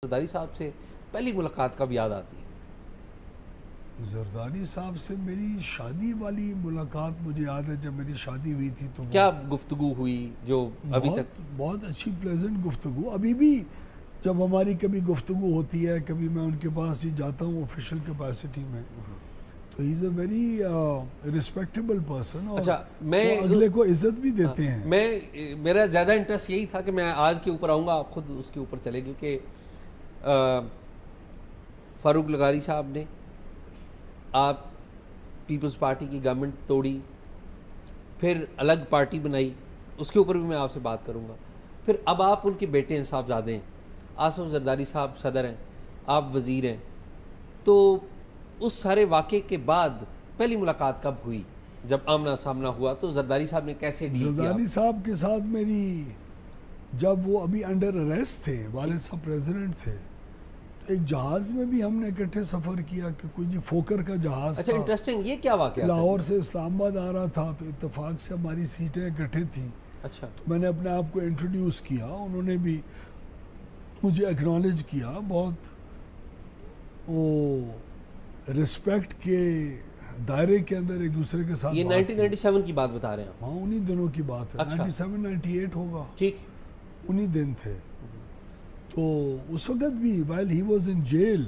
زرداری صاحب سے پہلی ملاقات کب یاد آتی ہے؟ زرداری صاحب سے میری شادی والی ملاقات مجھے یاد ہے، جب میری شادی ہوئی تھی تو کیا گفتگو ہوئی جو ابھی تک؟ بہت اچھی پلیزنٹ گفتگو. ابھی بھی جب ہماری کبھی گفتگو ہوتی ہے، کبھی میں ان کے پاس ہی جاتا ہوں آفیشیل کیپیسٹی میں، تو ہی از اے ویری ریسپیکٹیبل پرسن، اور وہ اگلے کو عزت بھی دیتے ہیں. میرا زیادہ انٹرسٹ یہی تھا کہ میں آج کے اوپر آؤں گا، آپ خود اس کے اوپر چلے گئے کہ فاروق لغاری صاحب نے آپ پیپلز پارٹی کی گورنمنٹ توڑی، پھر الگ پارٹی بنائی، اس کے اوپر بھی میں آپ سے بات کروں گا. پھر اب آپ ان کے بیٹے ہیں، صاحبزادے ہیں، آصف زرداری صاحب صدر ہیں، آپ وزیر ہیں. تو اس سارے واقعے کے بعد پہلی ملاقات کب ہوئی؟ جب آمنا سامنا ہوا تو زرداری صاحب نے کیسے ڈیل کیا؟ زرداری صاحب کے ساتھ میری، جب وہ ابھی انڈر اریسٹ تھے، والد صاحب پریزیڈنٹ تھے، ایک جہاز میں بھی ہم نے اکٹھے سفر کیا کہ کوئی جی فوکر کا جہاز اچھا تھا. انٹرسٹنگ، یہ کیا واقعہ تھا؟ لاہور سے اسلام آباد آ رہا تھا، تو اتفاق سے ہماری سیٹیں اکٹھے تھیں. اچھا، تو میں نے اپنے آپ کو انٹروڈیوس کیا، انہوں نے بھی مجھے ایکنالج کیا. بہت وہ رسپیکٹ کے دائرے کے اندر ایک دوسرے کے ساتھ. یہ 1997 کی بات بتا رہے ہیں؟ ہاں، انہی دنوں کی بات ہے. 97-98 ہوگا، ٹھیک، انہی دن تھے. تو اس وقت بھی while he was in jail،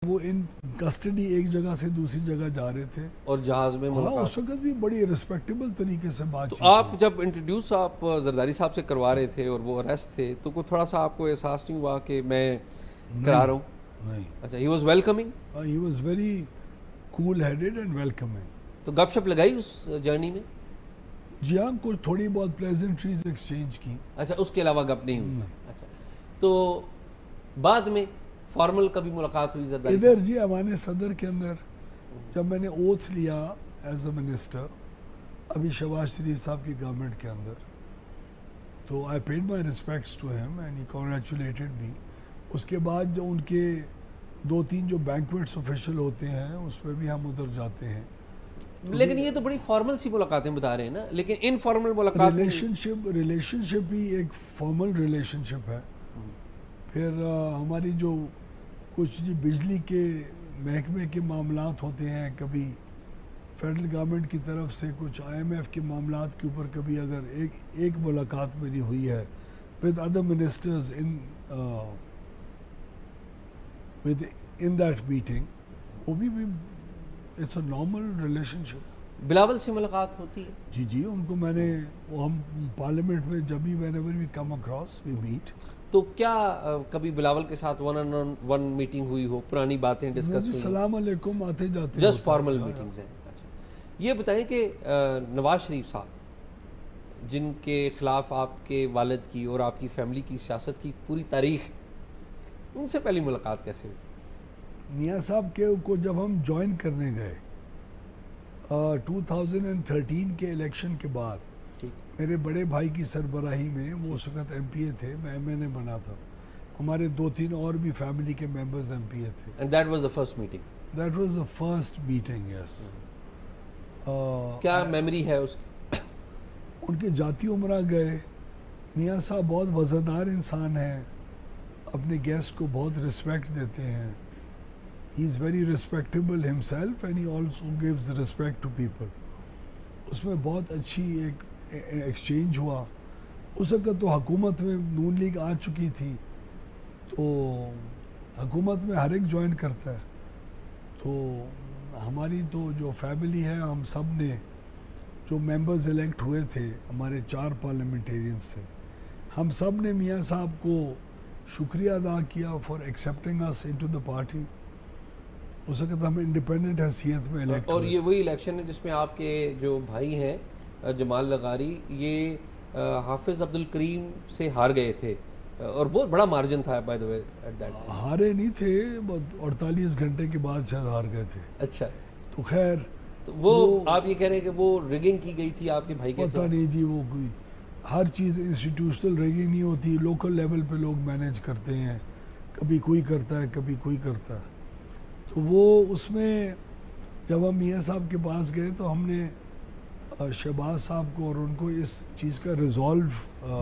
وہ ان کسٹڈی ایک جگہ سے دوسری جگہ جا رہے تھے، اور جہاز میں ہاں ملاقات. اس وقت بھی بڑی ریسپیکٹیبل طریقے سے بات تو چیت آپ جب انٹروڈیوس آپ زرداری صاحب سے کروا رہے تھے اور وہ اریسٹ تھے، تو کوئی تھوڑا سا آپ کو احساس نہیں ہوا کہ میں کرا رہا ہوں؟ نہیں، اچھا، he was welcoming. he was very cool headed and welcoming. تو گپ شپ لگائی اس جرنی میں؟ جی ہاں، کچھ تھوڑی بہت پلیزنٹریز ایکسچینج کی. اچھا، اس کے علاوہ گپ نہیں ہوئی؟ اچھا، تو بعد میں فارمل کبھی ملاقات ہوئی زرداری صاحب؟ ادھر جی ایوان صدر کے اندر جب میں نے اوتھ لیا ایز اے منسٹر، ابھی شہباز شریف صاحب کی گورنمنٹ کے اندر، تو I paid my respects to him and he congratulated me. اس کے بعد جو ان کے 2-3 جو بینکویٹس آفیشیل ہوتے ہیں، اس میں بھی ہم ادھر جاتے ہیں. لیکن یہ تو بڑی فارمل سی ملاقاتیں بتا رہے ہیں نا، لیکن انفارمل ملاقات ریلیشن شپ ہی ایک فارمل ریلیشن شپ ہے. پھر ہماری جو کچھ جی بجلی کے محکمے کے معاملات ہوتے ہیں، کبھی فیڈرل گورنمنٹ کی طرف سے کچھ IMF کے معاملات کے اوپر کبھی اگر ایک ملاقات میری ہوئی ہے with other ministers in that meeting، وہ بھی it's a normal relationship. Bilawal سے ملاقات ہوتی ہے؟ جی ان کو میں نے، ہم پارلیمنٹ میں جب بھی whenever we come across we meet. تو کیا کبھی بلاول کے ساتھ ون میٹنگ ہوئی ہو، پرانی باتیں ڈسکس ہوئی؟ السلام علیکم آتے جاتے، جسٹ فارمل میٹنگز ہیں. اچھا، یہ بتائیں کہ نواز شریف صاحب جن کے خلاف آپ کے والد کی اور آپ کی فیملی کی سیاست کی پوری تاریخ، ان سے پہلی ملاقات کیسے ہوئی؟ میاں صاحب کے کو جب ہم جوائن کرنے گئے 2013 کے الیکشن کے بعد، میرے بڑے بھائی کی سربراہی میں، وہ اس وقت MPA تھے، میں MNA بنا تھا، ہمارے 2-3 اور بھی فیملی کے ممبرز MPA تھے. And that was the first meeting? That was the first meeting, yes. کیا میموری ہے اس کی؟ ان کے جاتی عمرہ گئے. میاں صاحب بہت وزردار انسان ہیں، اپنے گیسٹ کو بہت رسپیکٹ دیتے ہیں. He is very respectable himself and he also gives respect to people. اس میں بہت اچھی ایک ایکسچینج ہوا. اس وقت تو حکومت میں نون لیگ آ چکی تھی، تو حکومت میں ہر ایک جوائن کرتا ہے. تو ہماری تو جو فیملی ہے، ہم سب نے جو ممبرز الیکٹ ہوئے تھے، ہمارے 4 پارلیمنٹیرینز تھے، ہم سب نے میاں صاحب کو شکریہ ادا کیا for accepting us into the party. اس وقت ہم انڈیپینڈنٹ حیثیت میں الیکٹ اور ہوئے. یہ وہی الیکشن ہے جس میں آپ کے جو بھائی ہیں جمال لغاری، یہ حافظ عبد الکریم سے ہار گئے تھے، اور بہت بڑا مارجن تھا by the way at that time. ہارے نہیں تھے، 48 گھنٹے کے بعد شاید ہار گئے تھے. اچھا، تو خیر تو وہ آپ یہ کہہ رہے ہیں کہ وہ ریگنگ کی گئی تھی آپ کے بھائی کے؟ پتہ نہیں جی، وہ کوئی ہر چیز انسٹیٹیوشنل ریگنگ نہیں ہوتی، لوکل لیول پہ لوگ مینیج کرتے ہیں، کبھی کوئی کرتا ہے کبھی کوئی کرتا ہے. تو وہ اس میں جب ہم میاں صاحب کے پاس گئے تو ہم نے شہباز صاحب کو اور ان کو اس چیز کا ریزالو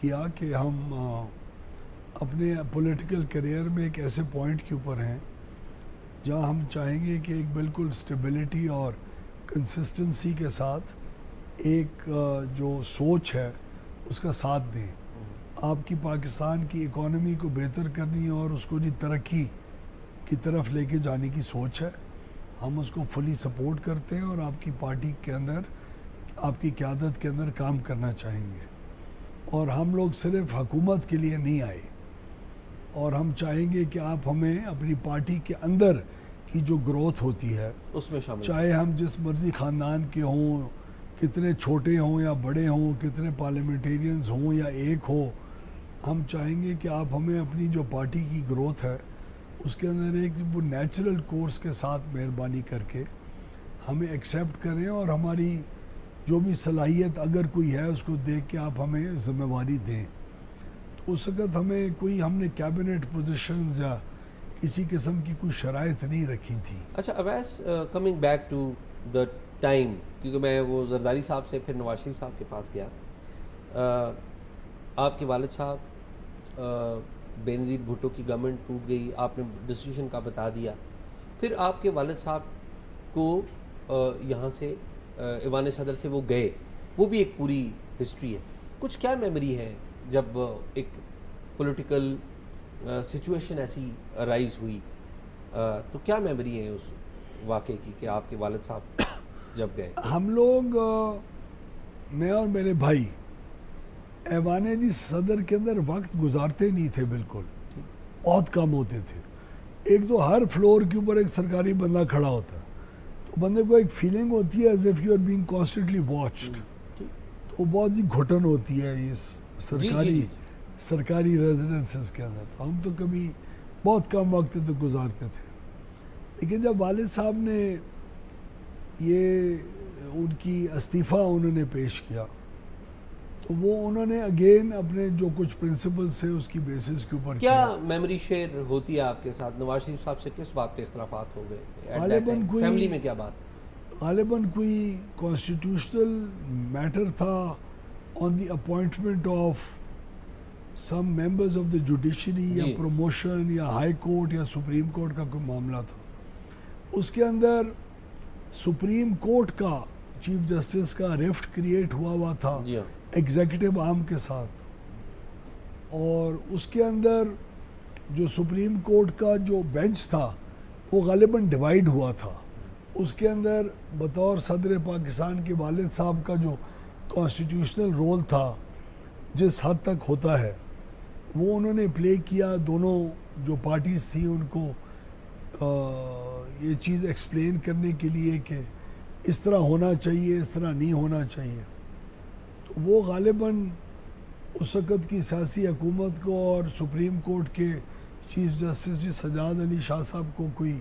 کیا کہ ہم اپنے پولیٹیکل کیریئر میں ایک ایسے پوائنٹ کے اوپر ہیں جہاں ہم چاہیں گے کہ ایک بالکل اسٹیبلٹی اور کنسسٹنسی کے ساتھ ایک جو سوچ ہے اس کا ساتھ دیں. آپ کی پاکستان کی اکانومی کو بہتر کرنی اور اس کو ترقی کی طرف لے کے جانے کی سوچ ہے. ہم اس کو فلی سپورٹ کرتے ہیں اور آپ کی پارٹی کے اندر آپ کی قیادت کے اندر کام کرنا چاہیں گے. اور ہم لوگ صرف حکومت کے لیے نہیں آئے اور ہم چاہیں گے کہ آپ ہمیں اپنی پارٹی کے اندر کی جو گروتھ ہوتی ہے اس میں شامل، چاہے ہم جس مرضی خاندان کے ہوں، کتنے چھوٹے ہوں یا بڑے ہوں، کتنے پارلیمنٹیرینز ہوں یا ایک ہو، ہم چاہیں گے کہ آپ ہمیں اپنی جو پارٹی کی گروتھ ہے اس کے اندر ایک وہ نیچرل کورس کے ساتھ مہربانی کر کے ہمیں ایکسیپٹ کریں اور ہماری جو بھی صلاحیت اگر کوئی ہے اس کو دیکھ کے آپ ہمیں ذمہ داری دیں. تو اس وقت ہم نے کیبنٹ پوزیشنز یا کسی قسم کی کوئی شرائط نہیں رکھی تھی. اچھا Owais, coming back to the time, کیونکہ میں وہ زرداری صاحب سے پھر نواز شریف صاحب کے پاس گیا. آپ کے والد صاحب، بینظیر بھٹو کی گورنمنٹ ٹوٹ گئی، آپ نے ڈسیشن کا بتا دیا. پھر آپ کے والد صاحب کو یہاں سے ایوان صدر سے وہ گئے، وہ بھی ایک پوری ہسٹری ہے. کچھ کیا میموری ہے جب ایک پولیٹیکل سچویشن ایسی رائز ہوئی، تو کیا میموری ہے اس واقعے کی کہ آپ کے والد صاحب جب گئے؟ ہم لوگ، میں اور میرے بھائی، ایوان صدر کے اندر وقت گزارتے نہیں تھے، بالکل بہت کم ہوتے تھے. ایک تو ہر فلور کے اوپر ایک سرکاری بندہ کھڑا ہوتا ہے تو بندے کو ایک فیلنگ ہوتی ہے as if you are being constantly watched. تو وہ بہت ہی گھٹن ہوتی ہے اس سرکاری ریزیڈنسز کے اندر. تو ہم تو کبھی بہت کم وقت تک گزارتے تھے. لیکن جب والد صاحب نے ان کی استعفیٰ انہوں نے پیش کیا تو وہ انہوں نے اگین اپنے جو کچھ پرنسپل سے اس کی بیسس کے اوپر کیا میموری شیئر ہوتی ہے آپ کے ساتھ؟ نواز شریف صاحب سے کس بات پہ اختلافات ہو گئے؟ فیملی میں کیا بات؟ غالباً کوئی کانسٹیٹیوشنل میٹر تھا on the appointment of some members of the judiciary یا پروموشن یا ہائی کورٹ یا سپریم کورٹ کا کوئی معاملہ تھا. اس کے اندر سپریم کورٹ کا چیف جسٹس کا ریفٹ کریٹ ہوا تھا ایگزیکٹو آرم کے ساتھ، اور اس کے اندر جو سپریم کورٹ کا جو بینچ تھا وہ غالباً ڈیوائیڈ ہوا تھا. اس کے اندر بطور صدر پاکستان کے والد صاحب کا جو کانسٹیٹیوشنل رول تھا جس حد تک ہوتا ہے وہ انہوں نے پلے کیا. دونوں جو پارٹیز تھیں ان کو یہ چیز ایکسپلین کرنے کے لیے کہ اس طرح ہونا چاہیے، اس طرح نہیں ہونا چاہیے. تو وہ غالباً اس وقت کی سیاسی حکومت کو اور سپریم کورٹ کے چیف جسٹس سجاد علی شاہ صاحب کو کوئی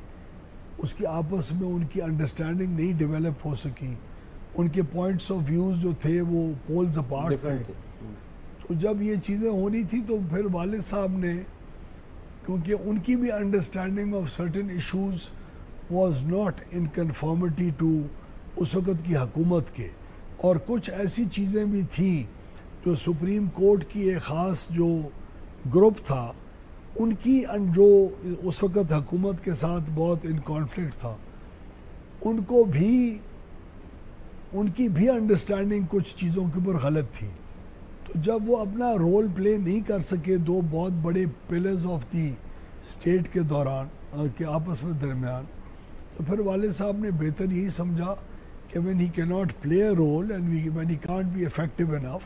اس کی آپس میں ان کی انڈرسٹینڈنگ نہیں ڈیولپ ہو سکی. ان کے پوائنٹس آف ویوز جو تھے وہ پولز اپارٹ تھے. تو جب یہ چیزیں ہونی تھی تو پھر والد صاحب نے، کیونکہ ان کی بھی understanding of certain issues was not in conformity to اس وقت کی حکومت کے، اور کچھ ایسی چیزیں بھی تھیں جو سپریم کورٹ کی ایک خاص جو گروپ تھا ان کی جو اس وقت حکومت کے ساتھ بہت ان کانفلکٹ تھا، ان کی بھی انڈرسٹینڈنگ کچھ چیزوں کے اوپر غلط تھی. تو جب وہ اپنا رول پلے نہیں کر سکے دو بہت بڑے پلرز آف دی اسٹیٹ کے دوران کے آپس میں درمیان، تو پھر والد صاحب نے بہتر یہی سمجھا کہ when he cannot play a role and when he can't be effective enough،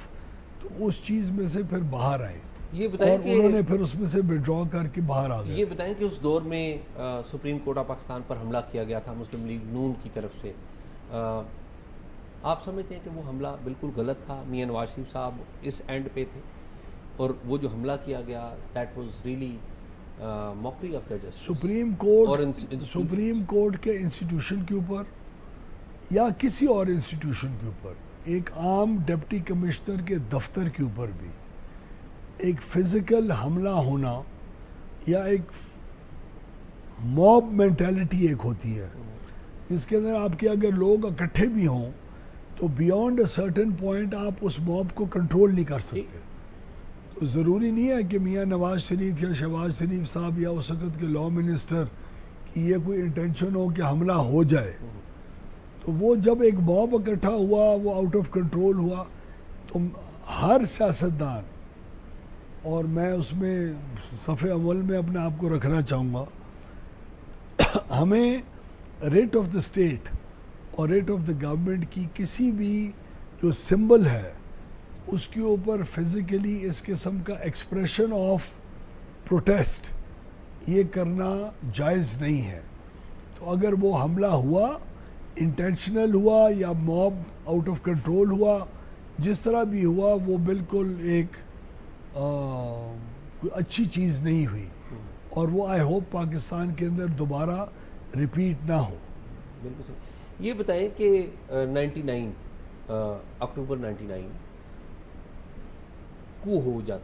تو اس چیز میں سے پھر باہر آئے. یہ بتائیں اور انہوں نے پھر اس میں سے وڈرا کر کے باہر آ گئے. یہ بتائیں کہ اس دور میں سپریم کورٹ آف پاکستان پر حملہ کیا گیا تھا مسلم لیگ نون کی طرف سے. آپ سمجھتے ہیں کہ وہ حملہ بالکل غلط تھا؟ میاں نواز شریف صاحب اس اینڈ پہ تھے اور وہ جو حملہ کیا گیا that was really mockery of the justice. Supreme court کے انسٹیٹیوشن کے اوپر یا کسی اور انسٹیٹیوشن کے اوپر، ایک عام ڈپٹی کمشنر کے دفتر کے اوپر بھی ایک فزیکل حملہ ہونا یا ایک موب مینٹیلٹی ایک ہوتی ہے جس کے اندر آپ کے اگر لوگ اکٹھے بھی ہوں تو بیونڈ اے سرٹن پوائنٹ آپ اس موب کو کنٹرول نہیں کر سکتے. تو تو ضروری نہیں ہے کہ میاں نواز شریف یا شہباز شریف صاحب یا اس وقت کے لا منسٹر کی یہ کوئی انٹینشن ہو کہ حملہ ہو جائے. تو وہ جب ایک موب اکٹھا ہوا, وہ آؤٹ آف کنٹرول ہوا, تو ہر سیاستدان, اور میں اس میں صف اول میں اپنے آپ کو رکھنا چاہوں گا, ہمیں ریٹ آف دا اسٹیٹ اور ریٹ آف دا گورنمنٹ کی کسی بھی جو سمبل ہے اس کے اوپر فزیکلی اس قسم کا ایکسپریشن آف پروٹیسٹ یہ کرنا جائز نہیں ہے. تو اگر وہ حملہ ہوا, انٹینشنل ہوا یا موب آؤٹ آف کنٹرول ہوا, جس طرح بھی ہوا, وہ بالکل ایک کوئی اچھی چیز نہیں ہوئی, اور وہ آئی ہوپ پاکستان کے اندر دوبارہ ریپیٹ نہ ہو. بالکل صحیح. یہ بتائیں کہ 99 اکتوبر 99 کو ہو جاتا